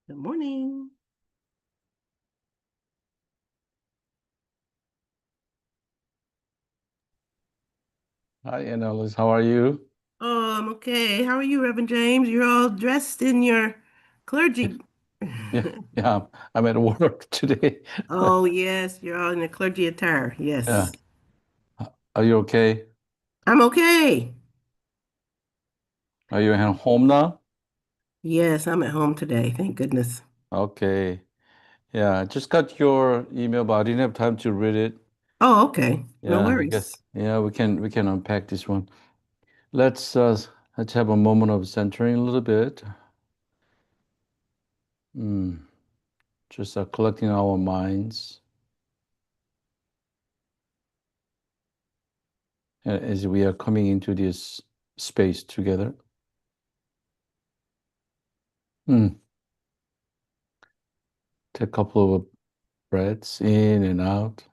Good morning. Hi, Annalise. How are you? Oh, I'm okay. How are you, Reverend James? You're all dressed in your clergy. Yeah, yeah. I'm at work today. Oh, yes, you're all in the clergy attire. Yeah. Yes. Are you okay? I'm okay. Are you at home now? Yes, I'm at home today. Thank goodness. Okay. Yeah, I just got your email, but I didn't have time to read it. Oh, okay. No Yeah, I guess. worries. Yeah, we can unpack this one. Let's uh let's have a moment of centering a little bit. Mm, just collecting our minds as we are coming into this space together. Mm, take a couple of breaths in and out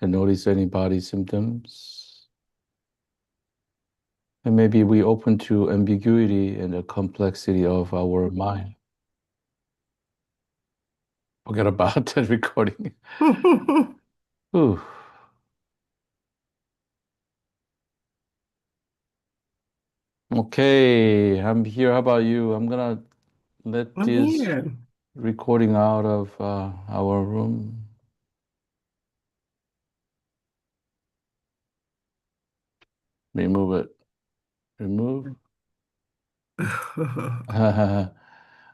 and notice any body symptoms. And maybe we open to ambiguity and the complexity of our mind. Forget about that recording. Ooh. Okay, I'm here. How about you? I'm gonna let I'm this here. recording out of our room. Remove it. Remove.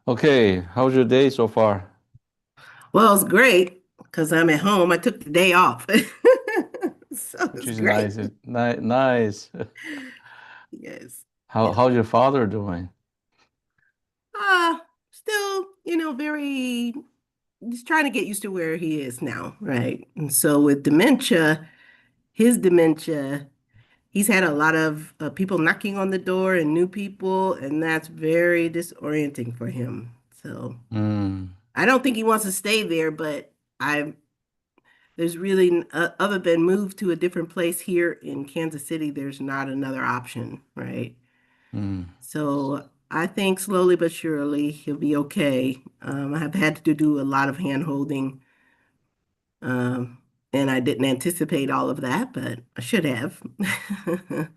Okay, how's your day so far? Well, it's great because I'm at home. I took the day off. So Which it's is great. nice. Nice. Yes. How Yes. how's your father doing? Still, very, he's trying to get used to where he is now, right? And so with dementia, his dementia, he's had a lot of people knocking on the door and new people, and that's very disorienting for him. So Mm, I don't think he wants to stay there, but I there's really other than move to a different place here in Kansas City, there's not another option, right? mm, So I think slowly but surely he'll be okay. I have had to do a lot of hand holding, um, and I didn't anticipate all of that, but I should have.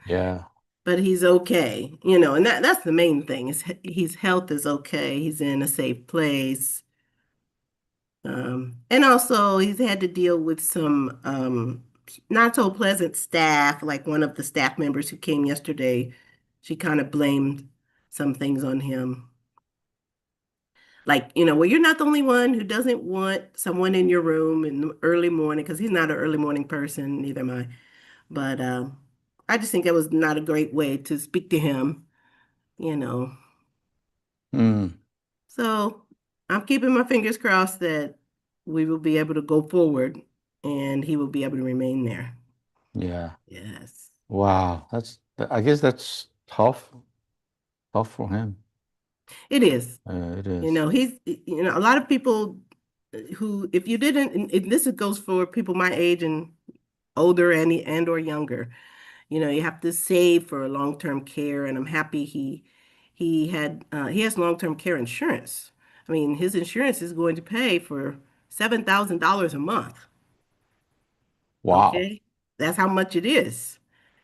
yeah. But he's okay, and that's the main thing. His health is okay. He's in a safe place. And also he's had to deal with some not so pleasant staff, like one of the staff members who came yesterday. She kind of blamed some things on him. Like, well, you're not the only one who doesn't want someone in your room in the early morning, because he's not an early morning person, neither am I. But I just think that was not a great way to speak to him, you know. Mm, So I'm keeping my fingers crossed that we will be able to go forward and he will be able to remain there. yeah. Yes, Wow, I guess that's tough for him. it is. It is. A lot of people who, if you didn't, and this goes for people my age and older and or younger. You have to save for long-term care, and I'm happy he has long-term care insurance. I mean, his insurance is going to pay for $7,000 a month. Wow. Okay, that's how much it is,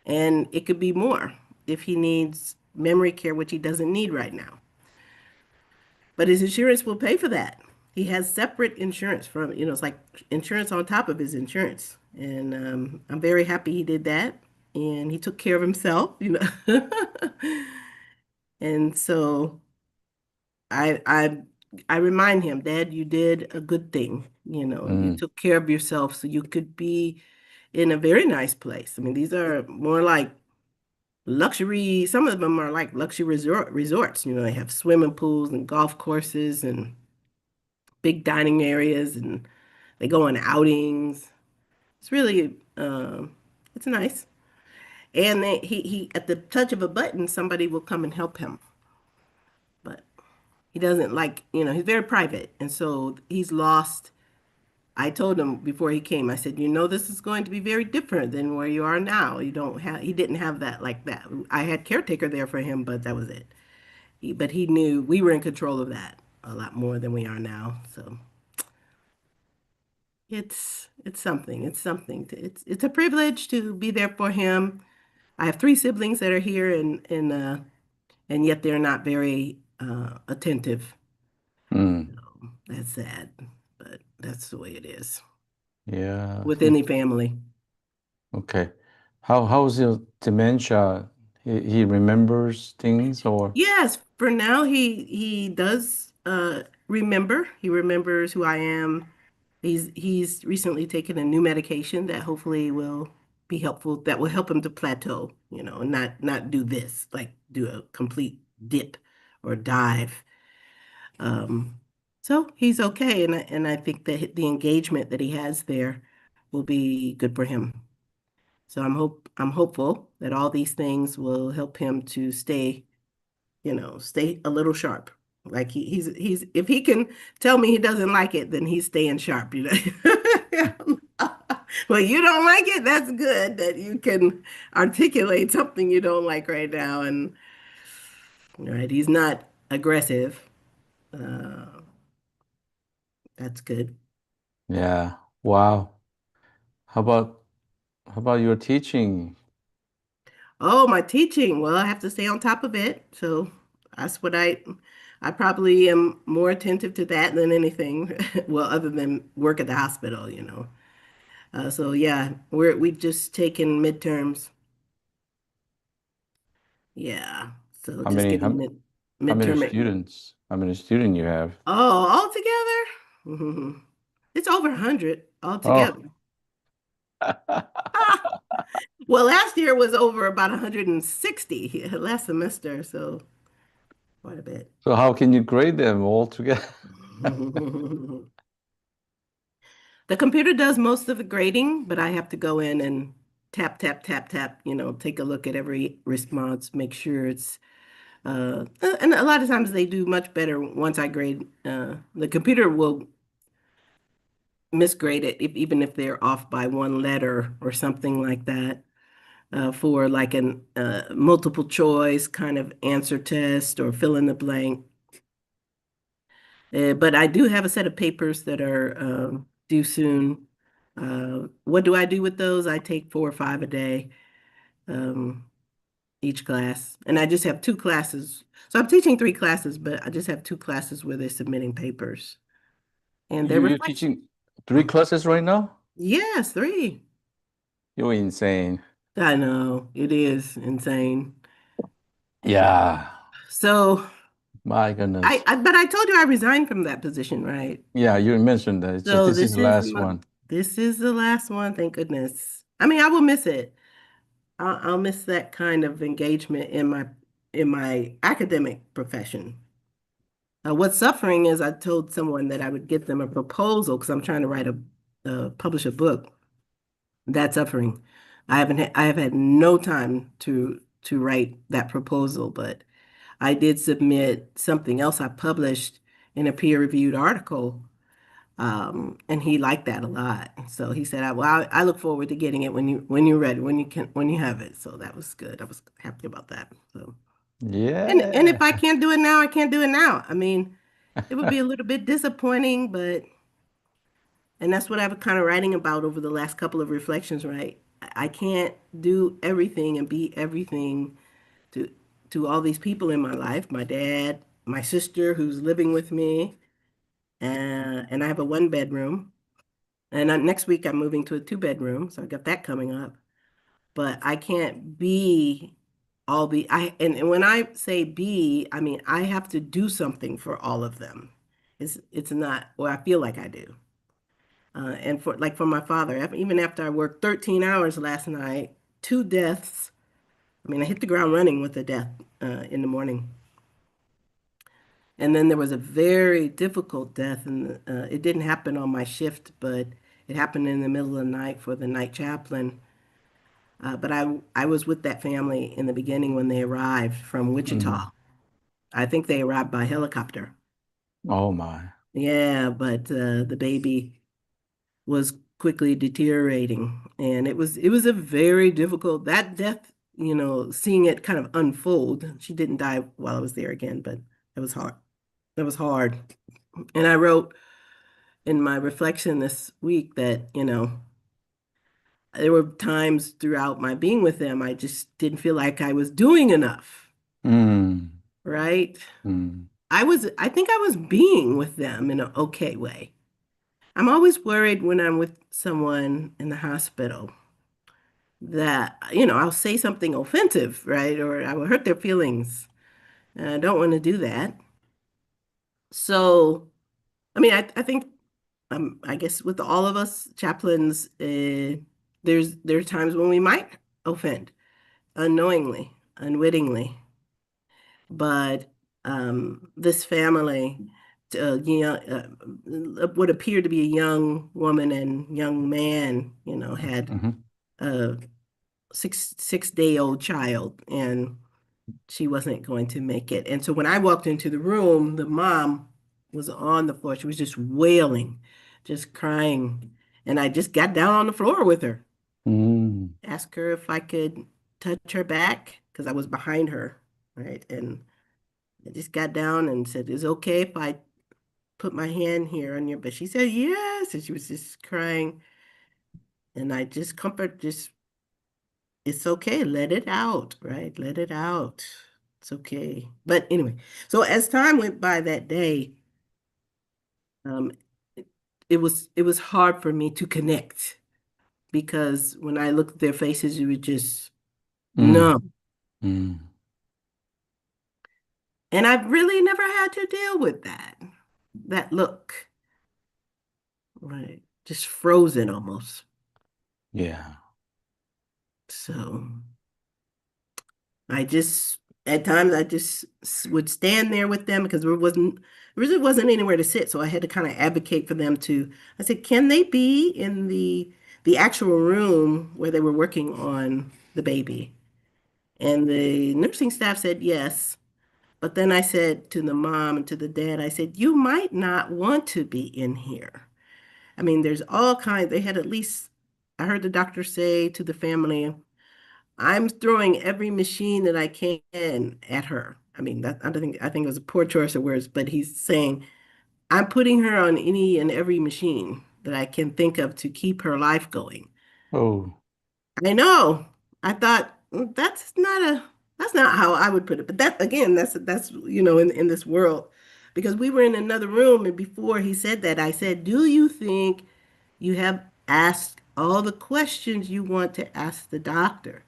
and it could be more if he needs memory care, which he doesn't need right now. But his insurance will pay for that. He has separate insurance from, it's like insurance on top of his insurance. And I'm very happy he did that. And he took care of himself. And so I I I remind him, Dad, you did a good thing. You Mm, took care of yourself so you could be in a very nice place. I mean, these are more like luxury, some of them are like luxury resorts. They have swimming pools and golf courses and big dining areas, and they go on outings. It's really it's nice. And he at the touch of a button, somebody will come and help him. But he doesn't like, he's very private, and so he's lost. I told him before he came, I said, this is going to be very different than where you are now. He didn't have that like that. I had caretaker there for him, but that was it. But he knew we were in control of that. a lot more than we are now. So it's something. It's something. It's a privilege to be there for him. I have three siblings that are here, and yet they're not very attentive. Mm. That's sad, but that's the way it is Yeah. with any family. Okay. How's your dementia? He remembers things or Yes, for now he does remember. He remembers who I am. He's recently taken a new medication that hopefully will be helpful, that will help him to plateau, and not do this, like do a complete dip or dive. Um, so he's okay, and I think that the engagement that he has there will be good for him. So I'm hopeful that all these things will help him to stay a little sharp. Like he's if he can tell me he doesn't like it, then he's staying sharp. Well, you don't like it, that's good that you can articulate something you don't like right now. And right, he's not aggressive. Uh, that's good. yeah. Wow. How about how about your teaching? Oh, my teaching. Well, I have to stay on top of it. So that's what I probably am more attentive to that than anything. Well, other than work at the hospital. So yeah, we've just taken midterms. Yeah. So How just many getting how, how many midterm. students? How many students you have? Oh, altogether, it's over 100 Oh. altogether. Ah, well, last year was over about 160 last semester, so quite a bit. So how can you grade them all together? The computer does most of the grading, but I have to go in and tap, tap, tap, tap, take a look at every response, make sure it's and a lot of times they do much better once I grade. The computer will misgrade it even if they're off by one letter or something like that for like an multiple choice kind of answer test or fill in the blank. But I do have a set of papers that are due soon. What do I do with those? I take 4 or 5 a day, um, each class. And I just have two classes. So I'm teaching 3 classes, but I just have 2 classes where they're submitting papers. And they're You're reflection. teaching 3 classes right now? Yes, 3. You're insane. I know, it is insane. Yeah. So My I, goodness. I but I told you I resigned from that position, right? Yeah, you mentioned that. It's just So this is the last one. this is the last one, thank goodness. I mean, I will miss it. I'll miss that kind of engagement in my academic profession. What's suffering is I told someone that I would get them a proposal because I'm trying to publish a book. That's suffering. I have had no time to write that proposal, but I did submit something else I published in a peer-reviewed article. And he liked that a lot. So he said, I look forward to getting it when you're ready, when you have it." So that was good. I was happy about that. So, and if Yeah. I can't do it now, I can't do it now. I mean, it would be a little bit disappointing, but and that's what I've been kind of writing about over the last couple of reflections, right? I can't do everything and be everything to all these people in my life, my dad, my sister who's living with me, and I have a 1 bedroom. And next week I'm moving to a 2 bedroom, so I got that coming up. But I can't be all the I and when I say be, I mean I have to do something for all of them. It's not, or I feel like I do. And for my father, even after I worked 13 hours last night, 2 deaths. I mean, I hit the ground running with a death in the morning. And then there was a very difficult death, and it didn't happen on my shift, but it happened in the middle of the night for the night chaplain. But I was with that family in the beginning when they arrived from Mhm. Wichita. I think they arrived by helicopter. Oh my. Yeah, but the baby was quickly deteriorating, and it was a very difficult that death. Seeing it kind of unfold. She didn't die while I was there again, but it was hard. That was hard. And I wrote in my reflection this week that, there were times throughout my being with them, I just didn't feel like I was doing enough, Mm, right? mm, I think I was being with them in an okay way. I'm always worried when I'm with someone in the hospital that, I'll say something offensive, right? Or I will hurt their feelings. And I don't want to do that. So, I mean, I think, I guess with all of us chaplains, there's times when we might offend unknowingly, unwittingly. But this family, what appeared to be a young woman and young man, had mhm, a six-day-old child, and she wasn't going to make it. And so when I walked into the room, the mom was on the floor. She was just wailing, just crying. And I just got down on the floor with her, mm, asked her if I could touch her back because I was behind her, right? And I just got down and said, "Is it okay if I put my hand here on your?" But she said, "Yes." And she was just crying. And I just just, it's okay. Let it out, right? Let it out. It's okay. But anyway, so as time went by that day, um, it, it was hard for me to connect because when I looked at their faces, it was just mm, numb. mm. And I've really never had to deal with that look, right? Just frozen almost. Yeah. So at times, I just would stand there with them because there really wasn't anywhere to sit. So I had to kind of advocate for them to, I said, can they be in the actual room where they were working on the baby? And the nursing staff said yes. But then I said to the mom and to the dad, I said, you might not want to be in here. I mean, there's all kinds. They had at least, I heard the doctor say to the family, I'm throwing every machine that I can at her. I mean, I think it was a poor choice of words, but he's saying I'm putting her on any and every machine that I can think of to keep her life going. Oh. I know. I thought that's not how I would put it. But that again, that's in this world. Because we were in another room and before he said that, I said, "Do you think you have asked all the questions you want to ask the doctor?"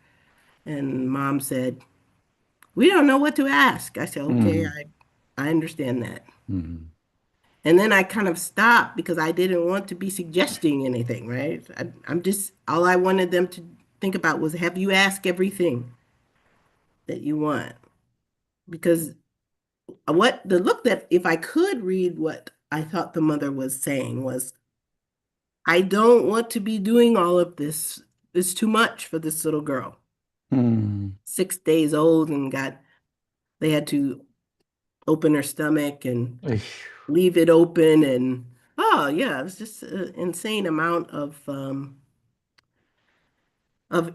And mom said, "We don't know what to ask." I said, "Okay, Mm, I understand that." mm. And then I kind of stopped because I didn't want to be suggesting anything, right? I'm just, all I wanted them to think about was, have you asked everything that you want? Because what the look that, if I could read what I thought the mother was saying was, I don't want to be doing all of this. It's too much for this little girl. Mm. 6 days old and they had to open her stomach and Ish. leave it open and oh yeah, it was just an insane amount of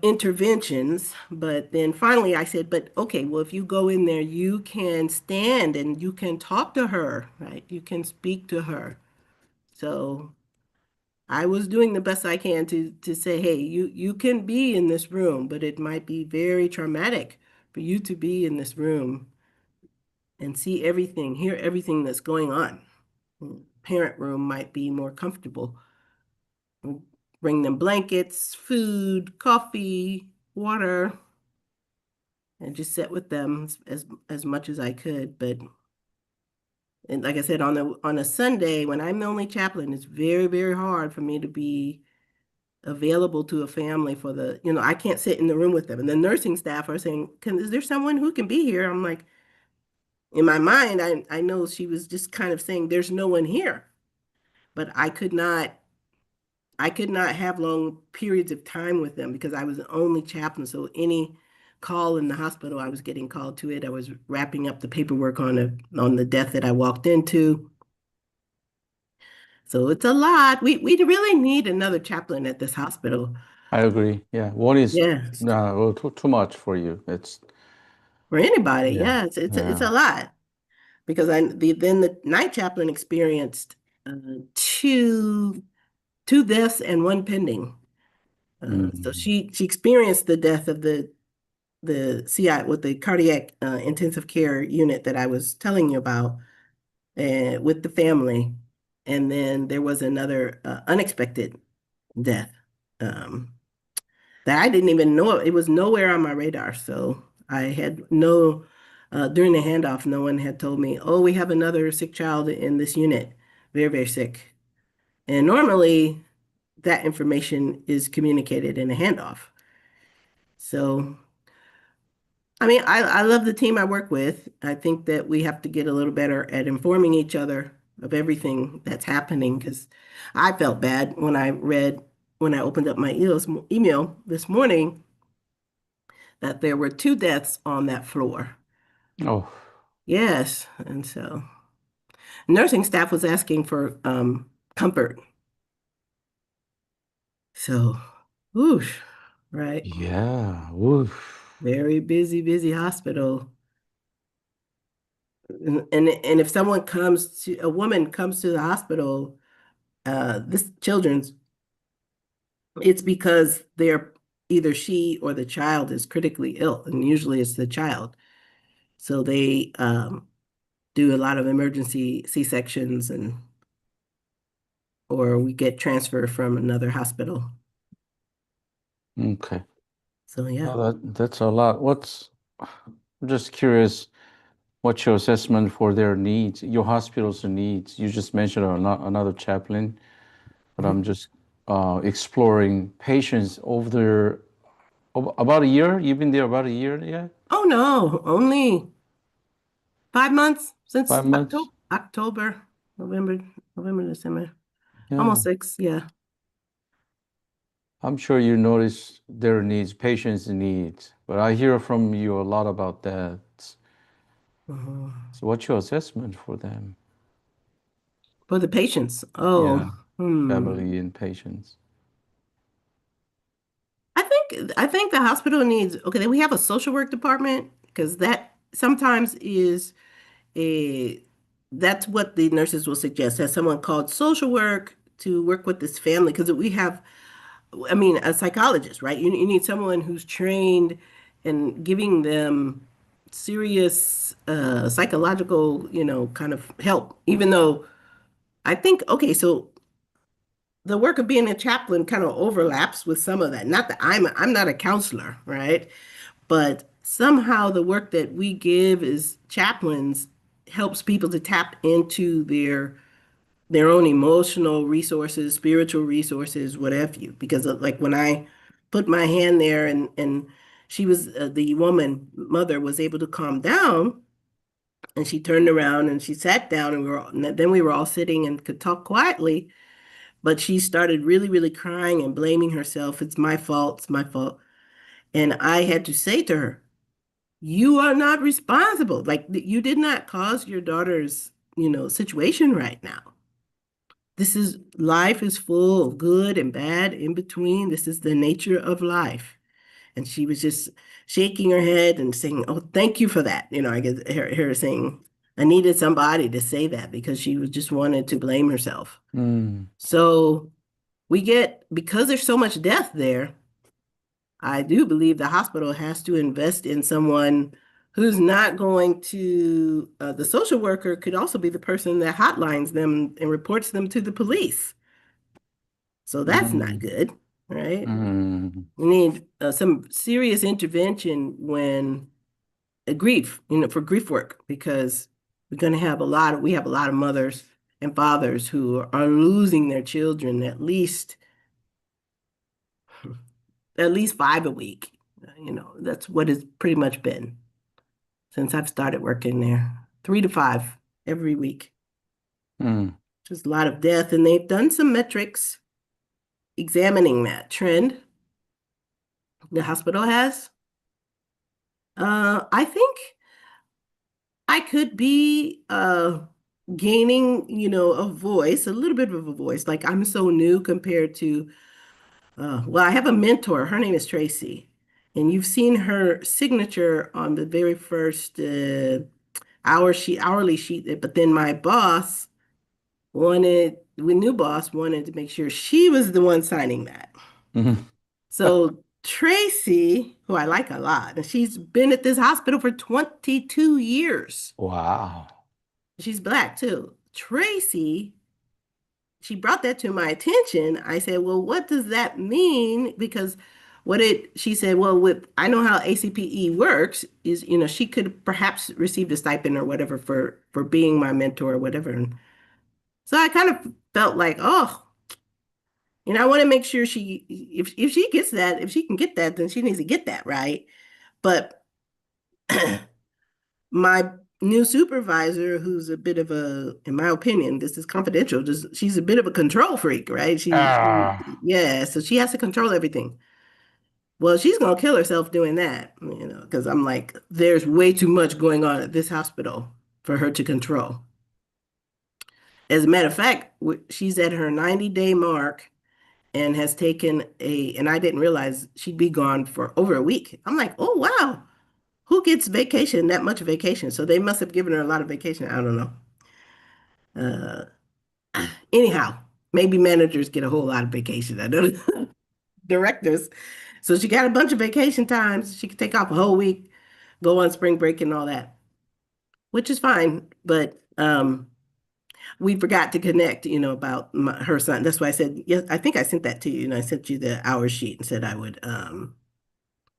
interventions. But then finally I said, but okay, well, if you go in there, you can stand and you can talk to her, right? You can speak to her. So I was doing the best I can to say, hey, you can be in this room, but it might be very traumatic for you to be in this room and see everything, hear everything that's going on. Parent room might be more comfortable. Bring them blankets, food, coffee, water, and just sit with them as much as I could. But and like I said, on a Sunday when I'm the only chaplain, it's very, very hard for me to be available to a family for I can't sit in the room with them. And the nursing staff are saying, is there someone who can be here? I'm like, in my mind, I know she was just kind of saying there's no one here. But I could not have long periods of time with them because I was the only chaplain. So any call in the hospital, I was getting called to it. I was wrapping up the paperwork on the death that I walked into. So it's a lot. We really need another chaplain at this hospital. I agree. Yeah. One is Yes, well, too much for you. It's for anybody. yeah. Yeah, it's a Yeah. lot. because then the night chaplain experienced uh, two two deaths and one pending. So Mm. she experienced the death of the CI with the cardiac intensive care unit that I was telling you about, with the family, and then there was another unexpected death. Um, that I didn't even know. It was nowhere on my radar. So I had no, during the handoff, no one had told me, oh, we have another sick child in this unit, very, very sick. And normally that information is communicated in a handoff. So, I mean, I love the team I work with. I think that we have to get a little better at informing each other of everything that's happening because I felt bad when I opened up my email this morning that there were two deaths on that floor. Oh, Yes. And so nursing staff was asking for comfort. So, whoosh, right. yeah. Oof. Very busy, busy hospital. And if a woman comes to the hospital, this children's, it's because they're either she or the child is critically ill, and usually it's the child. So they do a lot of emergency C-sections and or we get transferred from another hospital. Okay. So yeah. Well, that's a lot. I'm just curious, what's your assessment for their needs, your hospital's needs? You just mentioned another chaplain, but I'm Mhm. just exploring patients over there. About a year? You've been there about a year, yeah? Oh no, only 5 months since 5 months? October, November, November, December, Yeah. almost six. Yeah. I'm sure you notice their needs, patients' needs, but I hear from you a lot about that. Mhm. So what's your assessment for them? For the patients. Oh, Yeah, hmm. family and patients. I think the hospital needs, okay, we have a social work department because that sometimes is a that's what the nurses will suggest, has someone called social work to work with this family because we have, I mean, a psychologist, right? You need someone who's trained in giving them serious psychological, kind of help. Even though I think, okay, so the work of being a chaplain kind of overlaps with some of that. Not that I'm not a counselor, right? But somehow the work that we give as chaplains helps people to tap into their own emotional resources, spiritual resources, what have you. Because like when I put my hand there and she was the woman mother was able to calm down and she turned around and she sat down and then we were all sitting and could talk quietly, but she started really, really crying and blaming herself. It's my fault. It's my fault. And I had to say to her, you are not responsible. Like you did not cause your daughter's, situation right now. This is life is full of good and bad in between. This is the nature of life. And she was just shaking her head and saying, "Oh, thank you for that." I get her saying, "I needed somebody to say that," because she was just wanted to blame herself. Mm, So because there's so much death there, I do believe the hospital has to invest in someone who's not going to, the social worker could also be the person that hotlines them and reports them to the police. So that's not mm, good, right? mm, We need some serious intervention when grief, for grief work, because we have a lot of mothers and fathers who are losing their children at least five a week. That's what it's pretty much been since I've started working there. 3 to 5 every week. mm, Just a lot of death, and they've done some metrics examining that trend the hospital has. I think I could be gaining, a voice, a little bit of a voice. Like I'm so new compared to, well, I have a mentor. Her name is Tracy, and you've seen her signature on the very first hourly sheet, but then my boss new boss wanted to make sure she was the one signing that. Mhm. So Tracy, who I like a lot, and she's been at this hospital for 22 years. Wow. She's black too. Tracy, she brought that to my attention. I said, "Well, what does that mean?" Because she said, "Well, with I know how ACPE works is, she could perhaps receive a stipend or whatever for being my mentor or whatever." And so I kind of felt like, oh, I want to make sure if she gets that, if she can get that, then she needs to get that, right? But my new supervisor, who's a bit of in my opinion, this is confidential, just she's a bit of a control freak, right? Ah. Yeah, so she has to control everything. Well, she's gonna kill herself doing that, because I'm like, there's way too much going on at this hospital for her to control. As a matter of fact, she's at her 90-day mark and has taken and I didn't realize she'd be gone for over a week. I'm like, oh wow, who gets vacation, that much vacation? So they must have given her a lot of vacation. I don't know. Uh, Anyhow, maybe managers get a whole lot of vacation. I don't know. Directors. So she got a bunch of vacation times. She could take off a whole week, go on spring break and all that, which is fine. But we forgot to connect, about her son. That's why I said, yes, I think I sent that to you. And I sent you the hour sheet and said I would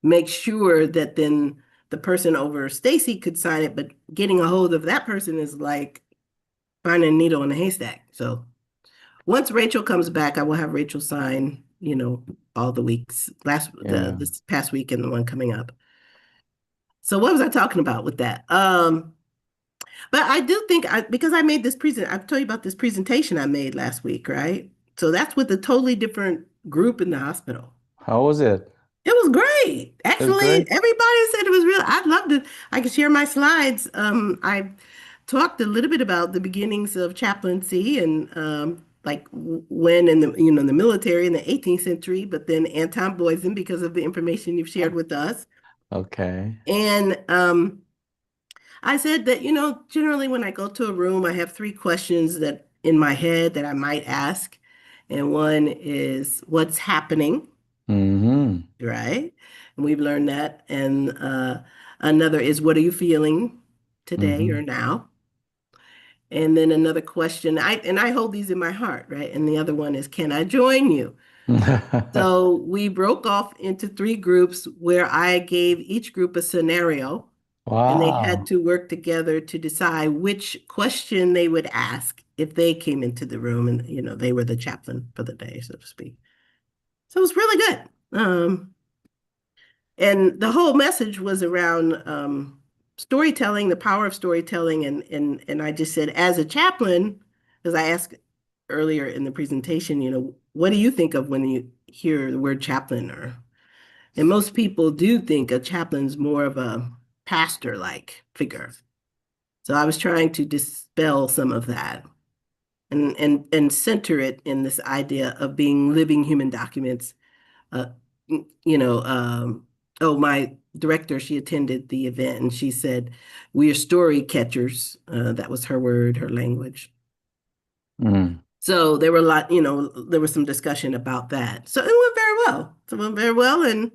make sure that then the person over Stacy could sign it, but getting a hold of that person is like finding a needle in a haystack. So once Rachel comes back, I will have Rachel sign, all the weeks, Yeah. this past week and the one coming up. So what was I talking about with that? But I do think because I made I've told you about this presentation I made last week, right? So that's with a totally different group in the hospital. How was it? It was great. It was Actually, great. everybody said it was real. I'd love to. I can share my slides. I talked a little bit about the beginnings of chaplaincy and like when in the military in the 18th century, but then anti-poison because of the information you've shared with us. Okay. And I said that, generally when I go to a room, I have three questions that in my head that I might ask. And one is what's happening, Mm-hmm. right? And we've learned that. And another is what are you feeling today Mm-hmm. or now? And then another question, I hold these in my heart, right? And the other one is, can I join you? So we broke off into three groups where I gave each group a scenario, and they had Wow. to work together to decide which question they would ask if they came into the room and, they were the chaplain for the day, so to speak. So it was really good. And the whole message was around storytelling, the power of storytelling, and I just said, as a chaplain, because I asked earlier in the presentation, what do you think of when you hear the word chaplain? And most people do think a chaplain's more of a pastor-like figure. So I was trying to dispel some of that and center it in this idea of being living human documents. Uh, you know, oh, my director, she attended the event and she said, we are story catchers. That was her word, her language. Mm. So there were there was some discussion about that. So it went very well. So it went very well. And,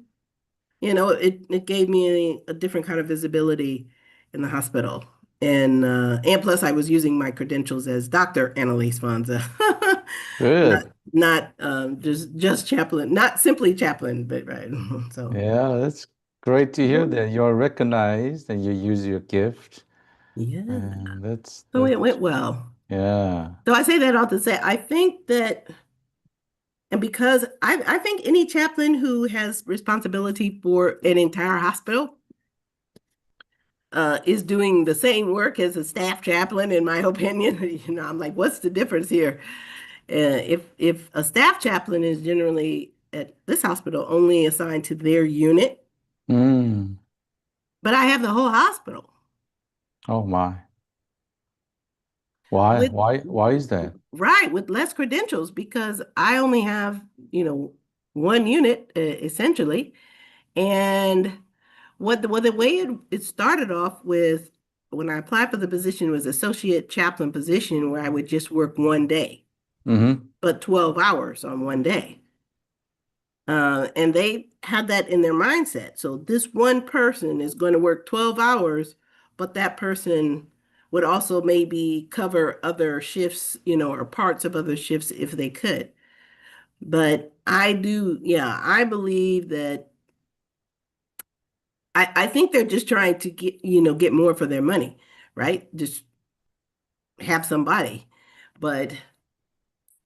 it gave me a different kind of visibility in the hospital. And plus I was using my credentials as Dr. Annalise Fonza. Not Good. not just chaplain, not simply chaplain, but right. So Yeah, that's great to hear mhm. that you're recognized and you use your gift. Yeah. And So that's it went well. yeah. So I say that all to say I think that and because I think any chaplain who has responsibility for an entire hospital is doing the same work as a staff chaplain, in my opinion. I'm like, what's the difference here? If a staff chaplain is generally at this hospital only assigned to their unit, Mm. but I have the whole hospital Oh my. Why? with Why is that? right with less credentials because I only have, one unit essentially. And the way it started off with. when I applied for the position, it was associate chaplain position where I would just work one day, Mm-hmm. but 12 hours on one day. And they had that in their mindset. So this one person is going to work 12 hours, but that person would also maybe cover other shifts, or parts of other shifts if they could. But I do, yeah, I believe that I think they're just trying to get more for their money, right? Just have somebody. But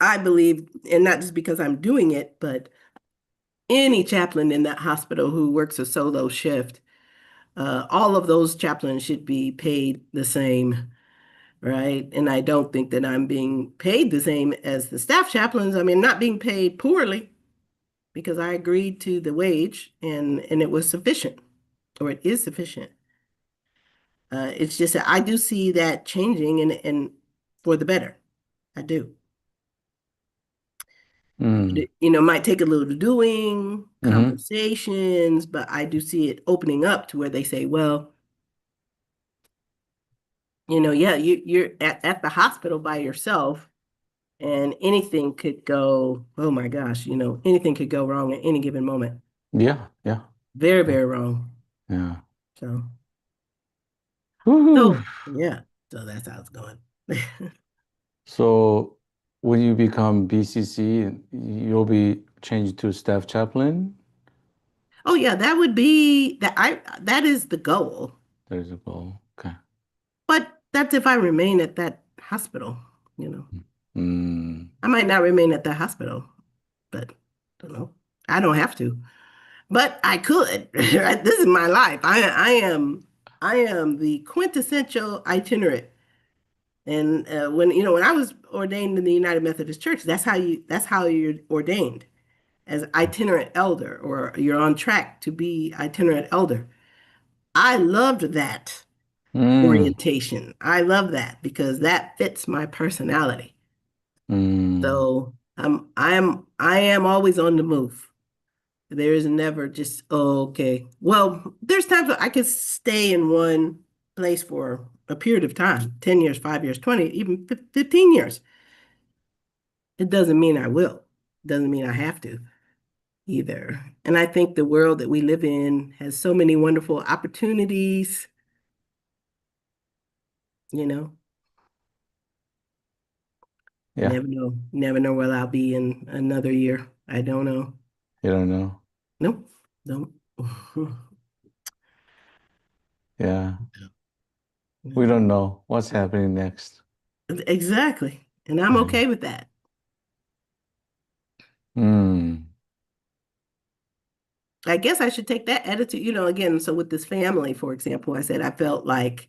I believe, and not just because I'm doing it, but any chaplain in that hospital who works a solo shift, all of those chaplains should be paid the same, right? And I don't think that I'm being paid the same as the staff chaplains. I mean, not being paid poorly because I agreed to the wage and it was sufficient, or it is sufficient. It's just that I do see that changing and for the better. I do. Mm. Might take a little doing, Mm-hmm. conversations, but I do see it opening up to where they say, well, yeah, you're at the hospital by yourself and anything could go, oh my gosh, anything could go wrong at any given moment. Yeah, yeah, Very, yeah, very wrong. yeah. So, Woo. yeah, so that's how it's going. So when you become BCC, you'll be changed to staff chaplain? Oh yeah, that would be that is the goal. There's a goal. Okay. But that's if I remain at that hospital, you know. Mm. I might not remain at that hospital, but don't know. I don't have to. But I could. Right? This is my life. I am the quintessential itinerant. And when I was ordained in the United Methodist Church, that's how you're ordained as itinerant elder, or you're on track to be itinerant elder. I loved that Mm. orientation. I love that because that fits my personality. Mm. So I am always on the move. There is never just, oh, okay. Well, there's times that I could stay in one place for a period of time, 10 years, 5 years, 20, even 15 years. It doesn't mean I will. Doesn't mean I have to either. And I think the world that we live in has so many wonderful opportunities, you know. Yeah, Never know. Never know where I'll be in another year. I don't know. you don't know. Nope. Don't. Yeah, we No. don't know what's happening next. Exactly. And I'm Yeah. okay with that. Mm. I guess I should take that attitude, again. So with this family, for example, I said I felt like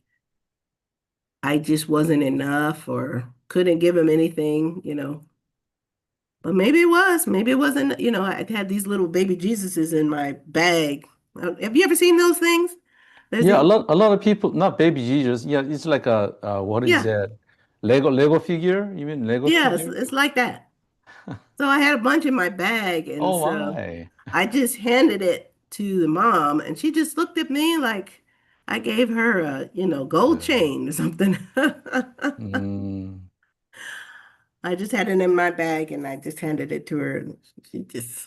I just wasn't enough or couldn't give him anything. But maybe it was. Maybe it wasn't, I had these little baby Jesuses in my bag. Have you ever seen those things? There's Yeah, these, a lot of people, not baby Jesus. Yeah, it's like a what is yeah, that? Lego figure? You mean Lego yeah, it's, figure? it's like that. So I had a bunch in my bag, and Oh so my. I just handed it to the mom, and she just looked at me like I gave her a, gold Uh, chain or something. mm, I just had it in my bag, and I just handed it to her. And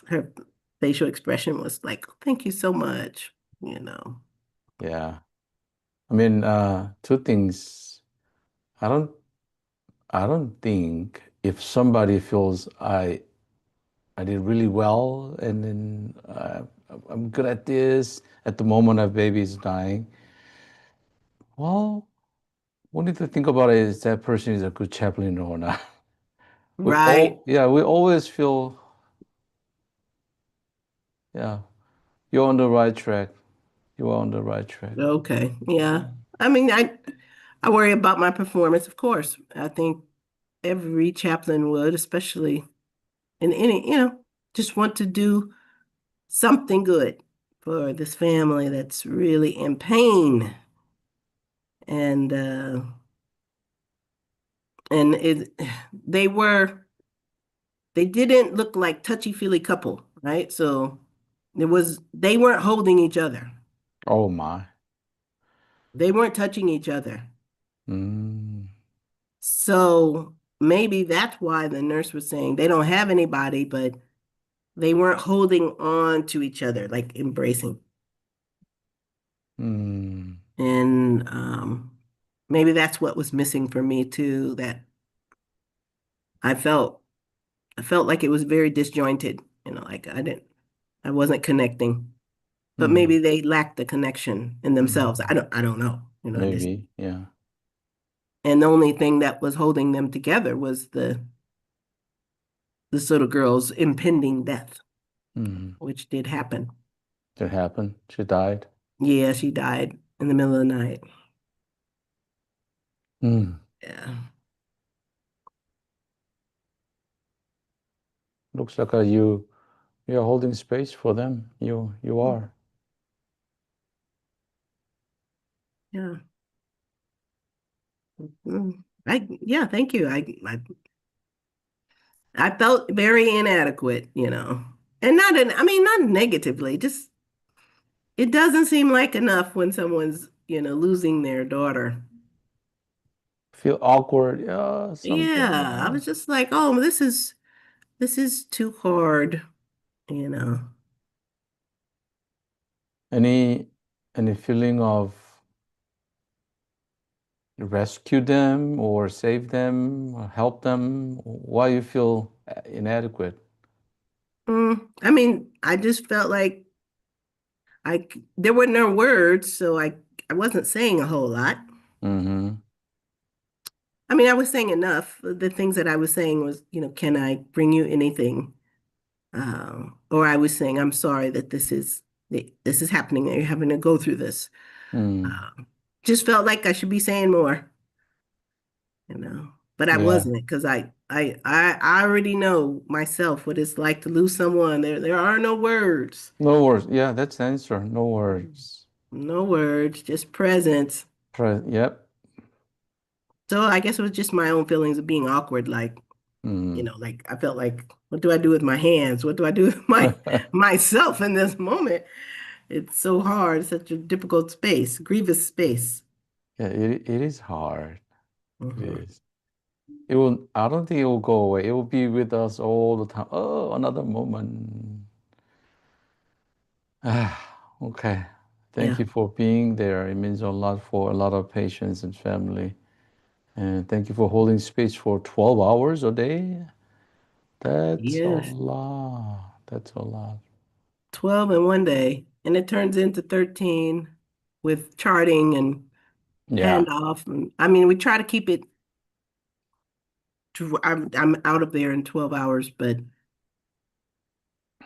her facial expression was like, "Thank you so much," you know. yeah. I mean, two things. I don't I don't think if somebody feels I did really well and then I'm good at this at the moment a baby is dying. Well, we need to think about it is that person is a good chaplain or not. Right. We always feel, yeah, you're on the right track. You are on the right track. Okay. Yeah. Yeah. I mean, I worry about my performance, of course. I think every chaplain would, especially in any, just want to do something good for this family that's really in pain. And it they were they didn't look like touchy-feely couple, right? So they weren't holding each other. Oh my. they weren't touching each other. Mm, So maybe that's why the nurse was saying they don't have anybody, but they weren't holding on to each other, like embracing. mm, And maybe that's what was missing for me too, that I felt I felt like it was very disjointed, like I wasn't connecting. But mm, maybe they lacked the connection in themselves. mm. I don't know. This Maybe, yeah. and the only thing that was holding them together was this little girl's impending death, Mm. which did happen. It happened. She died. Yeah, she died in the middle of the night. Mm. Yeah. Looks like you're holding space for them. You are. Yeah. Yeah, thank you. I felt very inadequate, And I mean, not negatively, just it doesn't seem like enough when someone's, losing their daughter. Feel awkward. Yeah, something. Yeah, I was just like, oh, this is too hard, you know. Any any feeling of rescue them or save them or help them? Why you feel inadequate? I mean, I just felt like there were no words, so I wasn't saying a whole lot. Mm-hmm. I mean, I was saying enough. The things that I was saying was, can I bring you anything? Or I was saying, I'm sorry that this is happening, that you're having to go through this. Mm. Um, just felt like I should be saying more. But I Yeah. wasn't because I already know myself what it's like to lose someone. There are no words. No words. Yeah, that's the answer. No words. No words, just presence. Yep. So I guess it was just my own feelings of being awkward, Mm. like I felt like, what do I do with my hands? What do I do with my myself in this moment? It's so hard, such a difficult space, grievous space. Yeah, it is hard. It Mhm. is. It will, I don't think it will go away. It will be with us all the time. Oh, another moment. Ah, okay. Thank Yeah. you for being there. It means a lot for a lot of patients and family. And thank you for holding space for 12 hours a day. That's a Yes. lot. That's a lot. 12 in one day, and it turns into 13 with charting and Yeah. handoff. And I mean, we try to keep it I'm out of there in 12 hours, but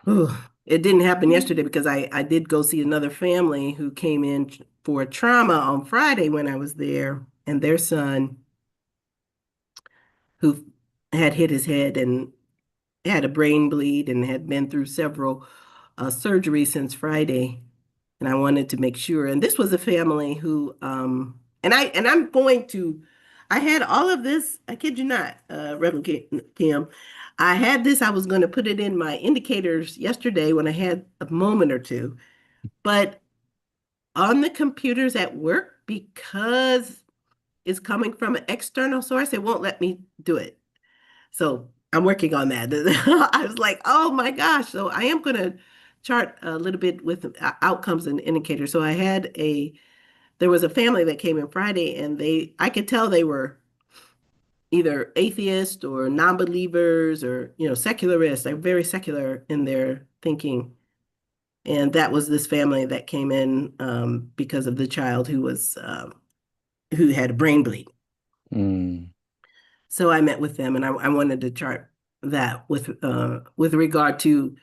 whew, it didn't happen yesterday because I did go see another family who came in for trauma on Friday when I was there, and their son who had hit his head and had a brain bleed and had been through several surgeries since Friday. And I wanted to make sure. And this was a family who, I'm going to, I had all of this. I kid you not, Reverend Kim. I had this. I was going to put it in my indicators yesterday when I had a moment or two, but on the computers at work, because it's coming from an external source, it won't let me do it. So I'm working on that. I was like, oh my gosh. So I am going to chart a little bit with outcomes and indicators. So there was a family that came in Friday and I could tell they were either atheist or non-believers or, secularists. They're very secular in their thinking. And that was this family that came in because of the child who had a brain bleed. Mm, So I met with them and I wanted to chart that with regard to,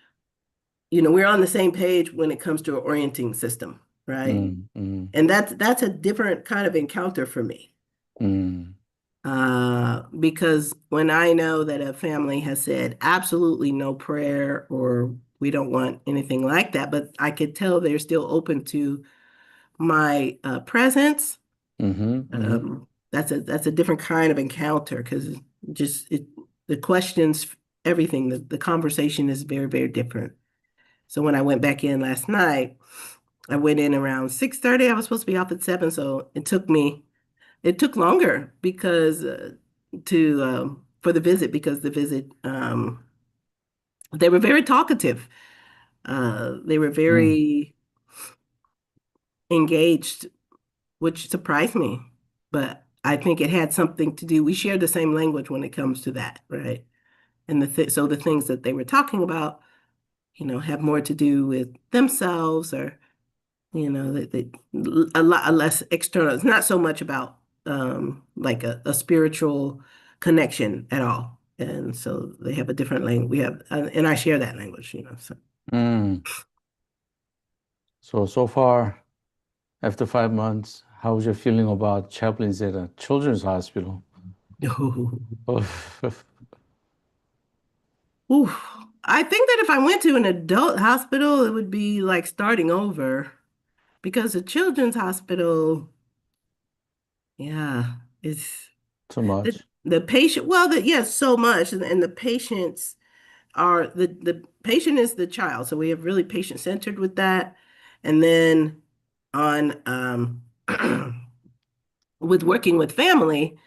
we're on the same page when it comes to an orienting system, right? mm, And that's a different kind of encounter for me. mm, Because when I know that a family has said absolutely no prayer or we don't want anything like that, but I could tell they're still open to my presence. mm. That's a different kind of encounter because the questions, everything, the conversation is very, very different. So when I went back in last night, I went in around 6:30. I was supposed to be off at 7, so it took longer because to for the visit because the visit they were very talkative. They were Mm, very engaged, which surprised me. But I think it had something to do. We share the same language when it comes to that, right? And so the things that they were talking about, have more to do with themselves or, a lot less external. It's not so much about like a spiritual connection at all. And so they have a different language. And I share that language. So. mm. So far, after 5 months, how's your feeling about chaplains at a children's hospital? Ooh, I think that if I went to an adult hospital, it would be like starting over because a children's hospital, yeah, it's Too the, much. the patient, well, yes, so much. And the patients are the patient is the child. So we have really patient centered with that. And then on with working with family,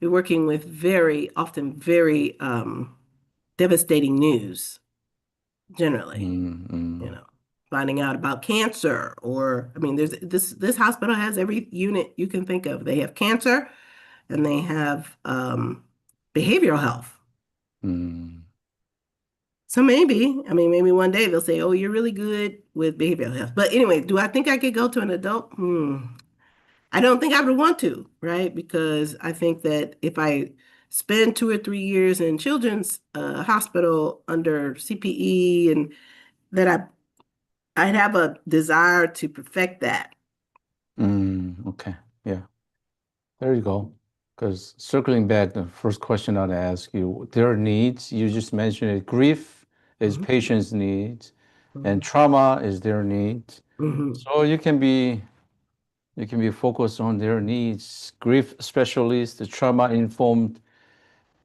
we're working with very often very devastating news generally. Mm, you mm, know, Finding out about cancer or, I mean, there's this hospital has every unit you can think of. They have cancer and they have behavioral health. mm. So maybe, I mean, maybe one day they'll say, "Oh, you're really good with behavioral health." But anyway, do I think I could go to an adult? I don't think I would want to, right? Because I think that if I spend 2 or 3 years in children's hospital under CPE and that I'd have a desire to perfect that. Okay. Yeah. There you go. Because circling back, the first question I'd ask you, their needs, you just mentioned it. Grief is Mhm, patient's needs, and mhm, trauma is their needs. mhm, So you can be focused on their needs. Grief specialist, the trauma-informed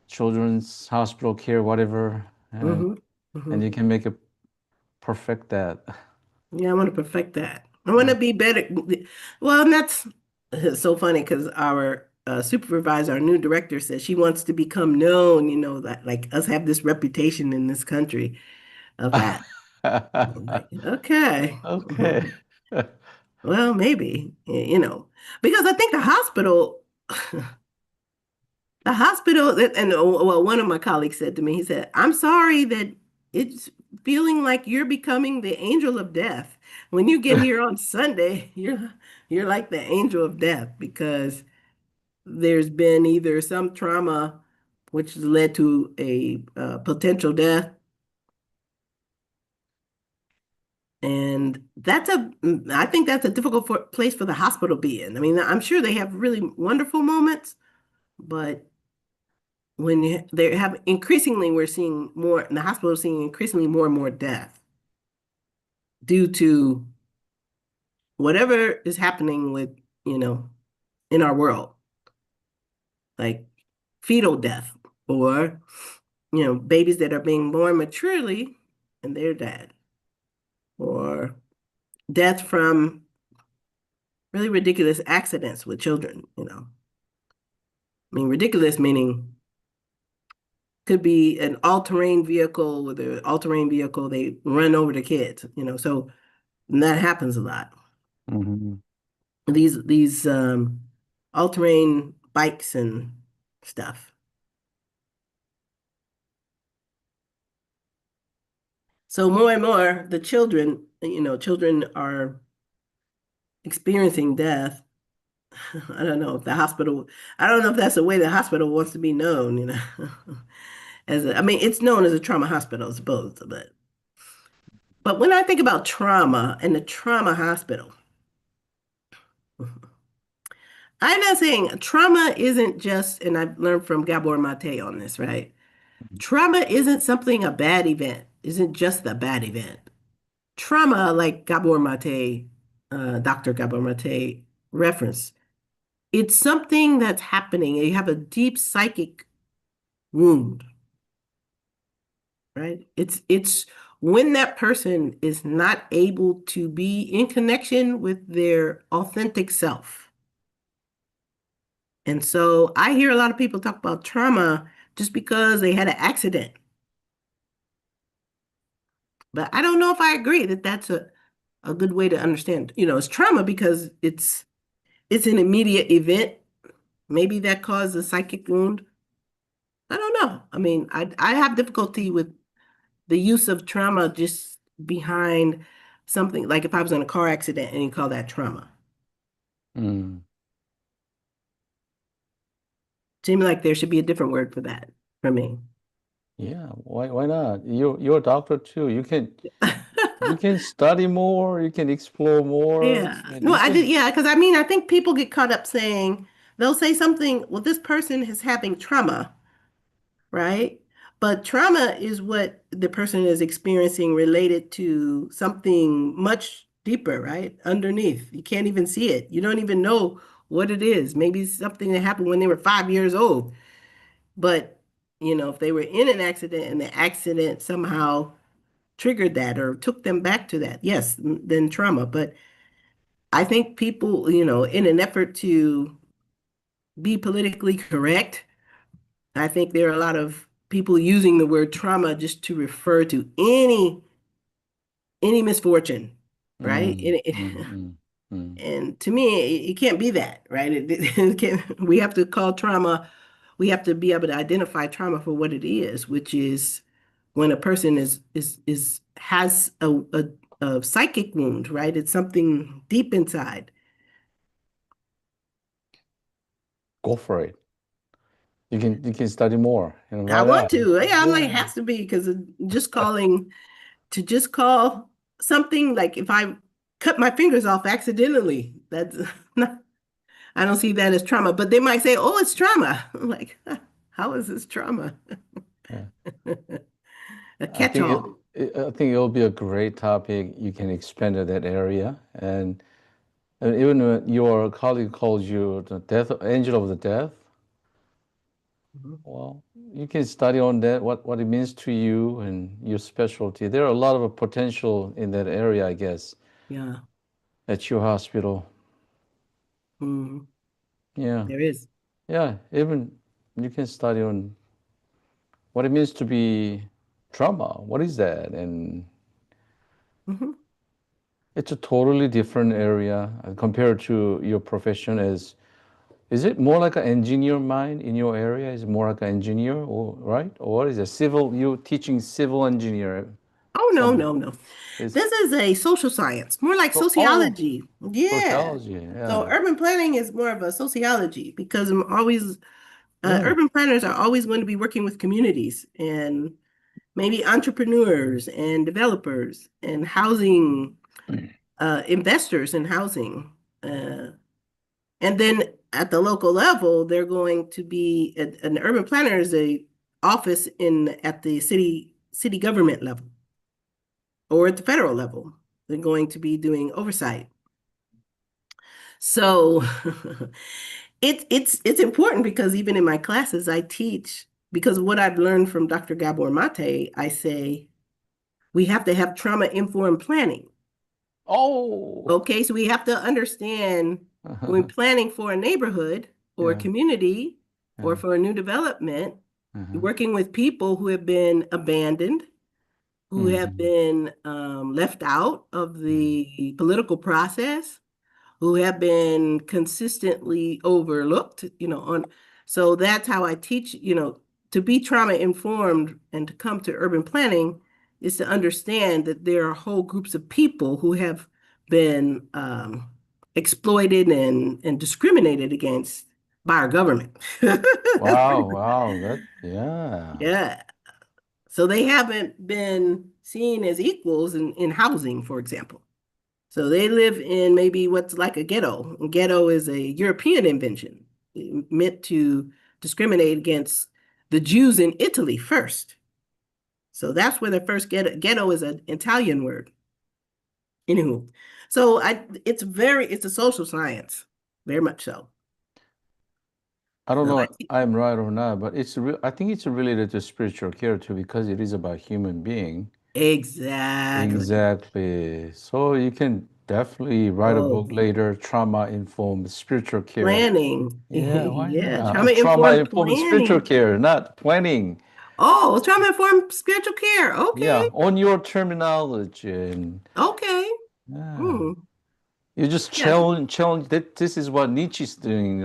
children's hospital care, whatever, mhm, and mhm. you can make it perfect that. Yeah, I want to perfect that. I want Yeah. to be better. Well, and that's it's so funny because our supervisor, our new director, says she wants to become known, that like us have this reputation in this country of that. I'm like, okay. Okay. Well, maybe, because I think well, one of my colleagues said to me, he said, "I'm sorry that it's feeling like you're becoming the angel of death. When you get here on Sunday, you're like the angel of death because there's been either some trauma which has led to a potential death, and I think that's a difficult place for the hospital to be in. I mean, I'm sure they have really wonderful moments, but they have increasingly we're seeing more in the hospital seeing increasingly more and more death due to whatever is happening with you know in our world, like fetal death or babies that are being born maturely and they're dead, or death from really ridiculous accidents with children. I mean, ridiculous meaning could be an all-terrain vehicle. With an all-terrain vehicle they run over the kids. So and that happens a lot. Mhm. These all-terrain bikes and stuff. So more and more, the children are experiencing death. I don't know if the hospital, I don't know if that's the way the hospital wants to be known. I mean, it's known as a trauma hospital, I suppose, but when I think about trauma and the trauma hospital, I'm not saying trauma isn't just, and I've learned from Gabor Mate on this, right? Trauma isn't something a bad event, isn't just a bad event. Trauma, like Dr. Gabor Mate referenced, it's something that's happening. You have a deep psychic wound, right? It's when that person is not able to be in connection with their authentic self. And so I hear a lot of people talk about trauma just because they had an accident. But I don't know if I agree that that's a good way to understand. It's trauma because it's an immediate event. Maybe that caused a psychic wound. I don't know. I mean, I have difficulty with the use of trauma just behind something like if I was in a car accident and you call that trauma. Mm. Seems like there should be a different word for that for me. Yeah, why not? You're a doctor too. You can study more, you can explore more, Yeah. and No, you I did. can Yeah, because I mean, I think people get caught up saying they'll say something, well, this person is having trauma, right? But trauma is what the person is experiencing related to something much deeper, right? Underneath. You can't even see it. You don't even know what it is. Maybe it's something that happened when they were 5 years old. But, if they were in an accident and the accident somehow triggered that or took them back to that, yes, then trauma. But I think people, in an effort to be politically correct, I think there are a lot of people using the word trauma just to refer to any misfortune, right? mm, mm, mm, mm. And to me, it can't be that, right? It can't, we have to call trauma, we have to be able to identify trauma for what it is, which is when a person is has a psychic wound, right? It's something deep inside. Go for it. You can study more. And I why want not? to. Yeah, I'm like, it Yeah. has to be because just calling to just call something like if I cut my fingers off accidentally, that's not, I don't see that as trauma. But they might say, "Oh, it's trauma." I'm like, how is this trauma? Yeah. A I think catch-all. I think it'll be a great topic. You can expand to that area, and even when your colleague calls you the death angel of the death, Mhm. well, you can study on that, what it means to you and your specialty. There are a lot of potential in that area, I guess, Yeah, at your hospital. mhm. Yeah, There is. yeah. Even you can study on what it means to be trauma. What is that? And Mhm. it's a totally different area compared to your profession as is it more like an engineer mind in your area? Is it more like an engineer or right? Or what is it? Civil, you teaching civil engineer Oh, no, some no, no. is This is a social science, more like so oh sociology. Yeah. sociology. So Yeah. urban planning is more of a sociology because I'm always Yeah. urban planners are always going to be working with communities and maybe entrepreneurs and developers and housing investors in housing. Uh, and then at the local level, they're going to be an urban planner is a office in at the city government level or at the federal level. They're going to be doing oversight. So it's important because even in my classes, I teach because of what I've learned from Dr. Gabor Mate, I say we have to have trauma informed planning. Oh. Okay, so we have to understand when planning for a neighborhood or a Yeah. community or Yeah. for a new development, Uh-huh. working with people who have been abandoned, who have Hmm. been left out of Hmm. the political process, who have been consistently overlooked, on so that's how I teach, to be trauma informed and to come to urban planning is to understand that there are whole groups of people who have been exploited and discriminated against by our government. Wow, wow, that yeah. Yeah. So they haven't been seen as equals in housing, for example. So they live in maybe what's like a ghetto. A ghetto is a European invention meant to discriminate against the Jews in Italy first. So that's where the first ghetto is an Italian word. Anywho, so it's a social science, very much so. I don't So know if I'm right or not, but I think it's related to spiritual care too because it is about human being. Exactly. Exactly. So you can definitely write a book Oh, later, trauma-informed spiritual care. planning. Yeah, why Yeah, not? trauma-informed Trauma-informed spiritual planning. care, not planning. Oh, trauma-informed spiritual care. Okay. Yeah, on your terminology. And Okay. yeah, Hmm. you just Yeah, challenge that this is what Nietzsche's doing,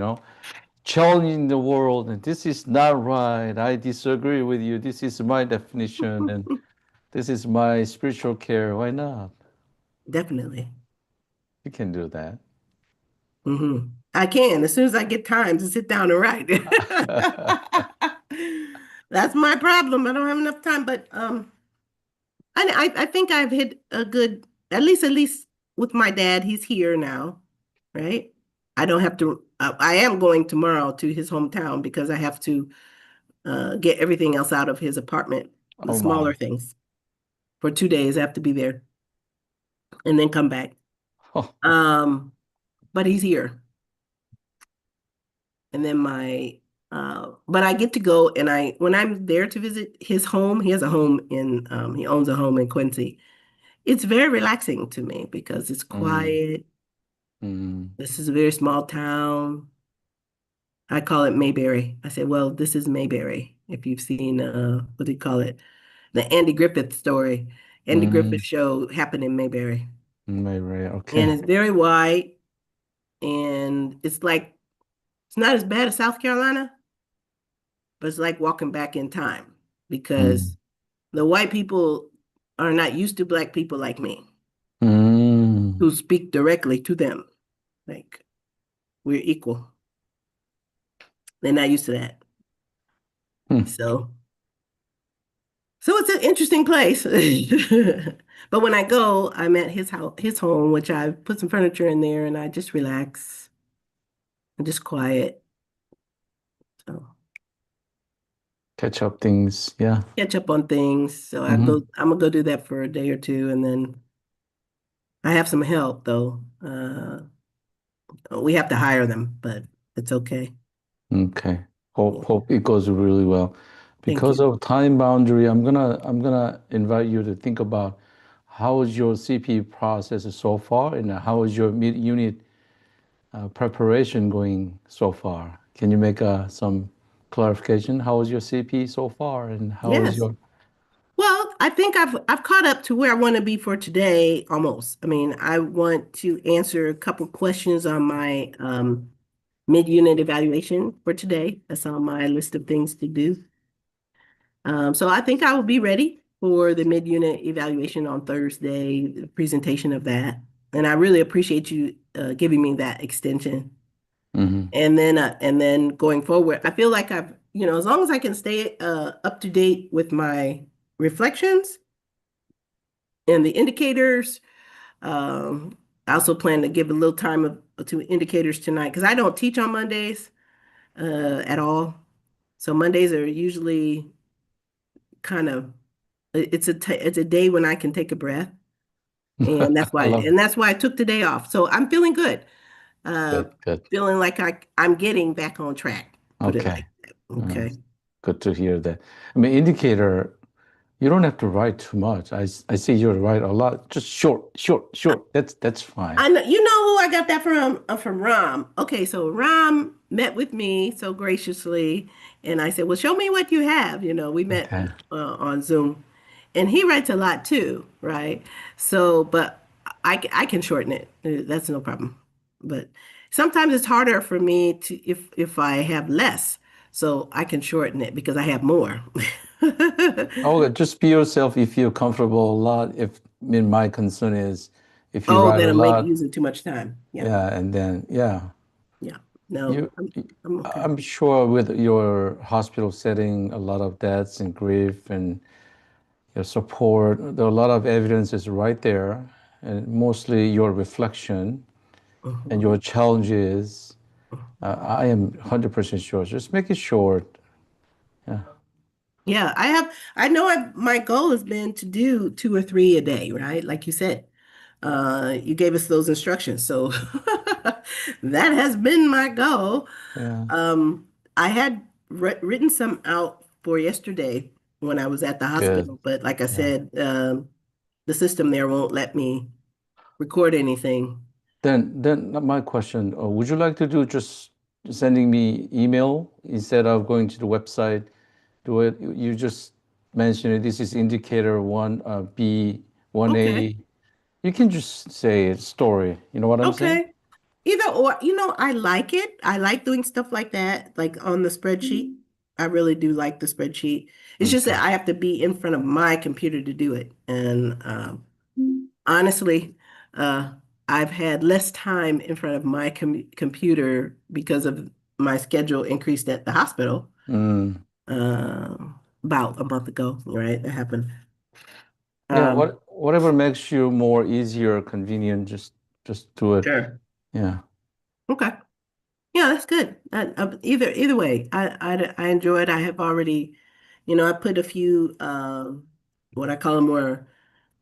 challenging the world, and this is not right. I disagree with you. This is my definition, and this is my spiritual care. Why not? definitely. You can do that. I can as soon as I get time to sit down and write. That's my problem. I don't have enough time, but I think I've hit a good at least with my dad. He's here now, right? I don't have to. I am going tomorrow to his hometown because I have to get everything else out of his apartment, the Oh my. smaller things. For 2 days, I have to be there and then come back. Um, but he's here. And then but I get to go and when I'm there to visit his home, he has a home he owns a home in Quincy. It's very relaxing to me because it's Mm, quiet. mm, This is a very small town. I call it Mayberry. I say, well, this is Mayberry. If you've seen, what do you call it? The Andy Griffith story. Andy Griffith mm, show happened in Mayberry. maybe, And okay. it's very white and it's not as bad as South Carolina, but it's like walking back in time Mm, because the white people are not used to black people like me mm, who speak directly to them. Like we're equal. They're not used to that. hmm. So, so it's an interesting place. But when I go, I'm at his house, his home, which I put some furniture in there and I just relax and just quiet. So Catch up things. Yeah. catch up on things. So Hmm. I'm gonna go do that for a day or two and then I have some help though. We have to hire them, but it's okay. Okay. Hope Yeah. hope it goes really well. Thank Because you. of time boundary, I'm gonna invite you to think about how is your CP process so far, and how is your mid-unit preparation going so far? Can you make some clarification? How is your CP so far, and how is Yes. your Well, I think I've caught up to where I want to be for today almost. I mean, I want to answer a couple questions on my mid-unit evaluation for today. That's on my list of things to do. So I think I will be ready for the mid-unit evaluation on Thursday, the presentation of that. And I really appreciate you giving me that extension. Mhm. And then going forward, I feel like as long as I can stay up to date with my reflections and the indicators, I also plan to give a little time to indicators tonight because I don't teach on Mondays at all. So Mondays are usually kind of it's a day when I can take a breath, and I love it. that's why I took the day off. So I'm feeling good. Uh, Good, good. feeling like I'm getting back on track. Put it Okay. like that. Uh, Okay. Good to hear that. I mean, indicator, you don't have to write too much. I see you write a lot, just short, short, short. That's fine. I know you know who I got that from Ram. Okay, so Ram met with me so graciously, and I said, "Well, show me what you have." We met Okay. on Zoom, and he writes a lot too, right? So, but I can shorten it. That's no problem. But sometimes it's harder for me to if I have less, so I can shorten it because I have more. Oh, just be yourself. You feel comfortable a lot. I mean, my concern is if you Oh, write a that'll make lot, using too much time. Yeah, yeah, and then yeah, yeah. No, you, I'm okay. I'm sure with your hospital setting, a lot of deaths and grief and your support, there are a lot of evidences right there, and mostly your reflection and Mhm. your challenges. I am 100% sure. Just make it short. Yeah. Yeah, I know my goal has been to do two or three a day, right? Like you said, you gave us those instructions. So that has been my goal. Yeah. I had written some out for yesterday, when I was at the Good. hospital. But like I Yeah. said, the system there won't let me record anything. Then my question, would you like to do just sending me email instead of going to the website? Do it. You just mentioned it. This is indicator one, B, one Okay. A. You can just say story. You know what I'm saying? Okay. Either or, I like it. I like doing stuff like that, like on the spreadsheet. I really do like the spreadsheet. It's just Okay. that I have to be in front of my computer to do it. And honestly, uh, I've had less time in front of my computer because of my schedule increased at the hospital Mm. uh, about a month ago, right? That happened. Yeah. Um, Whatever makes you more easier, convenient, just do it. sure. Yeah. Okay. Yeah, that's good. Either way, I enjoy it. I have already, I put a few what I call them more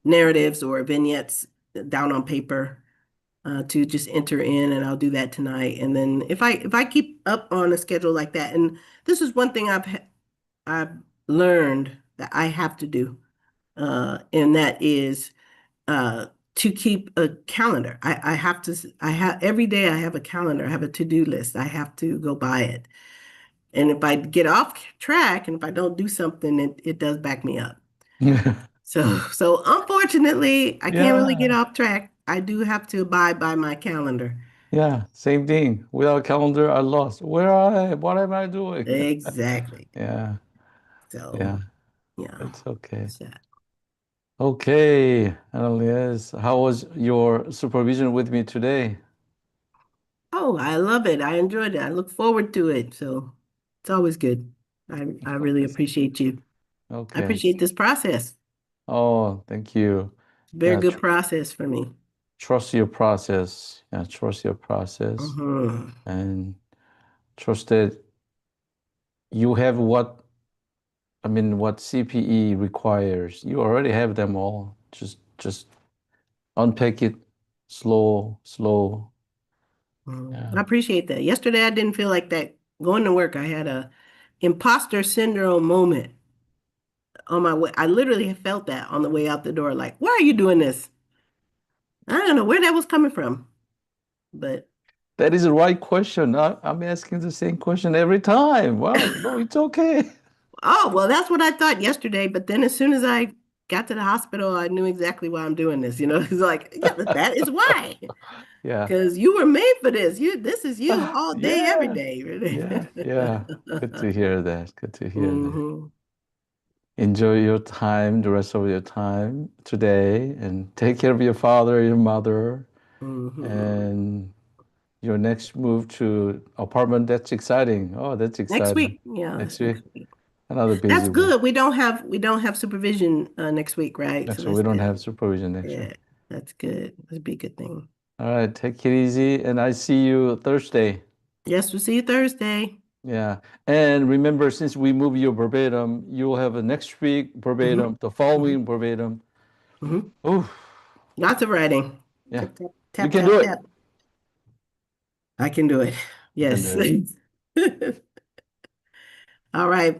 narratives or vignettes down on paper to just enter in, and I'll do that tonight. And then if I keep up on a schedule like that, and this is one thing I've learned that I have to do, and that is to keep a calendar. I have to, I have every day I have a calendar, I have a to-do list. I have to go by it. And if I get off track and if I don't do something, it does back me up. So unfortunately, I can't really get Yeah. off track. I do have to abide by my calendar. Yeah. Same thing. Without calendar, I lost. Where are I? What am I doing? Exactly. Yeah. So, Yeah. yeah. It's okay. So, Okay, Annalise, how was your supervision with me today? oh, I love it. I enjoyed it. I look forward to it. So it's always good. I really Always good. appreciate you. I Okay. appreciate this process. Oh, thank you. It's a very Yeah, good process for me. trust your process. Yeah, trust your process Hmm. and trust that you have what CPE requires. You already have them all. Just unpack it slow, slow. I Yeah. appreciate that. Yesterday, I didn't feel like that. Going to work, I had a imposter syndrome moment on my way. I literally felt that on the way out the door. Like, why are you doing this? I don't know where that was coming from, but That is the right question. I'm asking the same question every time. Well, no, it's okay. oh, well, that's what I thought yesterday. But then as soon as I got to the hospital, I knew exactly why I'm doing this. It's like, yeah, that is why. Yeah. Because you were made for this. This is you all day, every Yeah. day. Really. Yeah. Yeah. Good to hear that. Good to hear that. Hmm. Enjoy your time, the rest of your time today, and take care of your father, your mother, Hmm. and your next move to apartment. That's exciting. Oh, that's Next exciting. week. Yeah, Next that's week, next week. another That's busy week. good. We don't have supervision next week, right? So Next week, that's we don't good. have supervision next week. Yeah, that's good. That'd be a good thing. All right, take it easy, and I see you Thursday. Yes, we'll see you Thursday. Yeah. And remember, since we move you verbatim, you'll have a next week Hmm. verbatim, the Hmm. following verbatim. Hmm. Oh, Lots of writing. yeah. Tap, tap, You tap, can do tap, it. tap. I can do it. You can Yes. do it. All right.